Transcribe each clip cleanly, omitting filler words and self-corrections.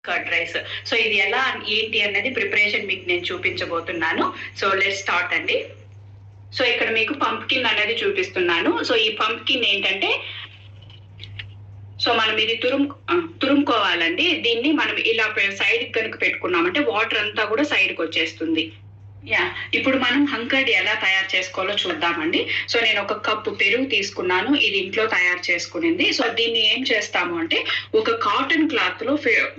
Curd rice. So ఇది ఎలా ఏంటి అన్నది ప్రిపరేషన్ మీకు నేను చూపించబోతున్నాను. సో లెట్స్ స్టార్ట్ అండి. సో ఇక్కడ మీకు పంప్కిన్ అనేది చూపిస్తున్నాను. సో ఈ పంప్కిన్ ఏంటంటే సో మనం ఇది తురుముకోవాలండి. దీన్ని మనం ఇలా సైడ్ కనుక పెట్టుకున్నామంటే వాటర్ అంతా కూడా సైడ్కి వచ్చేస్తుంది. ఇప్పుడు మనం హంకర్డ్ ఎలా తయారు చేసుకోవాలో చూద్దామండి. సో నేను 1 కప్పు పెరుగు తీసుకున్నాను. ఇది ఇంట్లో తయారు చేసుకునింది. సో దీన్ని ఏం చేస్తాము అంటే ఒక కాటన్ క్లాత్ లో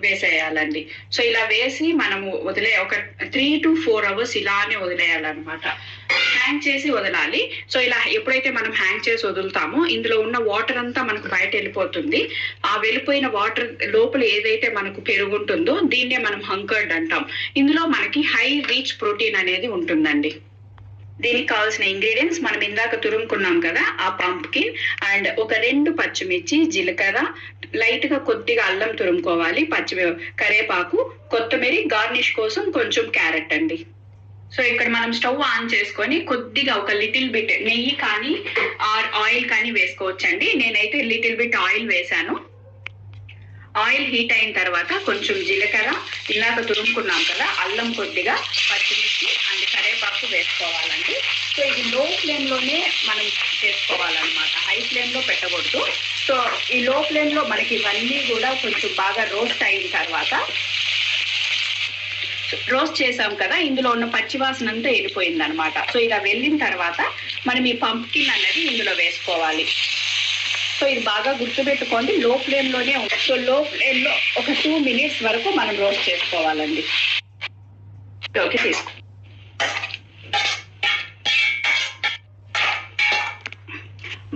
వేసేయాలండి. సో ఇలా వేసి మనము ఒక 3 to 4 hours ఇలానే వదిలేయాలన్నమాట. హ్యాంగ్ చేసి వదలాలి. సో ఇలా ఎప్పుడైతే మనం హ్యాంగ్ చేసి వదులుతామో ఇందులో ఉన్న వాటర్ అంతా మనకు బయట వెళ్ళిపోతుంది. ఆ వెళ్ళిపోయిన వాటర్ లోపల ఏదైతే మనకు పెరుగు ఉంటుందో దీన్నే మనం హంకర్డ్ అంటాం. ఇందులో మనకి హై రిచ్ ప్రోటీన్ అనేది ఉంటుందండి. దీనికి కావాల్సిన ఇంగ్రీడియంట్స్ మనం ఇందాక తురుముకున్నాం కదా, ఆ పంప్కిన్ అండ్ ఒక 2 పచ్చిమిర్చి, జీలకర్ర, లైట్ గా కొద్దిగా అల్లం తురుముకోవాలి, కరివేపాకు, కొత్తిమీర, గార్నిష్ కోసం కొంచెం క్యారెట్ అండి. సో ఇక్కడ మనం స్టవ్ ఆన్ చేసుకొని కొద్దిగా ఒక లిటిల్ బిట్ నెయ్యి కానీ ఆయిల్ కానీ వేసుకోవచ్చండి. నేనైతే లిటిల్ బిట్ ఆయిల్ వేసాను. ఆయిల్ హీట్ అయిన తర్వాత కొంచెం జీలకర్ర, ఇలాగ తురుముకున్నాం కదా, అల్లం, కొద్దిగా పచ్చిమిర్చి అండ్ కరివేపాకు వేసుకోవాలండి. సో ఇది లో ఫ్లేమ్ లోనే మనం చేసుకోవాలన్నమాట, హై ఫ్లేమ్ లో పెట్టకూడదు. సో ఈ లో ఫ్లేమ్ లో మనకి ఇవన్నీ కూడా కొంచెం బాగా రోస్ట్ అయిన తర్వాత, రోస్ట్ చేసాం కదా, ఇందులో ఉన్న పచ్చివాసన అంతా వెళ్ళిపోయింది అనమాట. సో ఇలా వెళ్ళిన తర్వాత మనం ఈ పంప్కిన్ అనేది ఇందులో వేసుకోవాలి. సో ఇది బాగా గుర్తుపెట్టుకోండి, లో ఫ్లేమ్ లోనే ఉంటుంది. సో లో ఫ్లేమ్ లో ఒక 2 minutes వరకు మనం రోస్ట్ చేసుకోవాలండి. ఓకే, తీసుకో.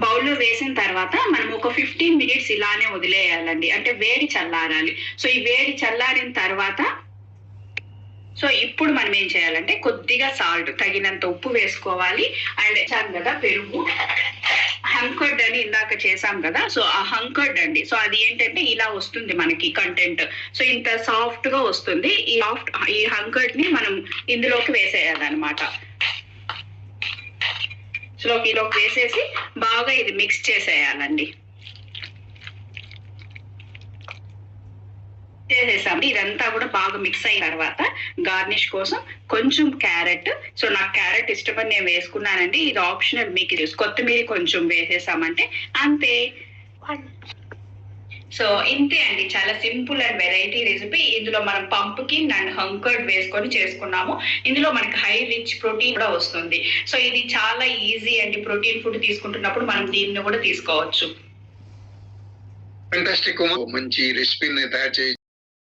బౌల్లో వేసిన తర్వాత మనం ఒక 15 minutes ఇలానే వదిలేయాలండి. అంటే వేడి చల్లారాలి. సో ఈ వేడి చల్లారిన తర్వాత సో ఇప్పుడు మనం ఏం చేయాలంటే కొద్దిగా సాల్ట్, తగినంత ఉప్పు వేసుకోవాలి. అండ్ చేసాం కదా పెరుగు, హంకర్డ్ అని ఇందాక చేసాం కదా, సో ఆ హంకర్డ్ అండి. సో అది ఏంటంటే ఇలా వస్తుంది మనకి కంటెంట్. సో ఇంత సాఫ్ట్ గా వస్తుంది. ఈ హంకర్డ్ ని మనం ఇందులోకి వేసేయాలన్నమాట. సో ఇలోకి వేసేసి బాగా ఇది మిక్స్ చేసేయాలండి. చేసేసాము. ఇదంతా కూడా బాగా మిక్స్ అయిన తర్వాత గార్నిష్ కోసం కొంచెం క్యారెట్, సో నాకు క్యారెట్ ఇష్టపడి నేను వేసుకున్నానండి. ఇది ఆప్షనల్, మీకు కొత్తిమీర కొంచెం వేసేసామంటే అంతే. సో ఇంతే అండి, చాలా సింపుల్ అండ్ వెరైటీ రెసిపీ. ఇందులో మనం పంప్కిన్ అండ్ హంకర్డ్ వేసుకొని చేసుకున్నాము. ఇందులో మనకి హై రిచ్ ప్రోటీన్ కూడా వస్తుంది. సో ఇది చాలా ఈజీ అండి. ప్రోటీన్ ఫుడ్ తీసుకుంటున్నప్పుడు మనం దీన్ని కూడా తీసుకోవచ్చు. ఫెంటాస్టిక్, మంచి రెసిపీని తయారు చేయి.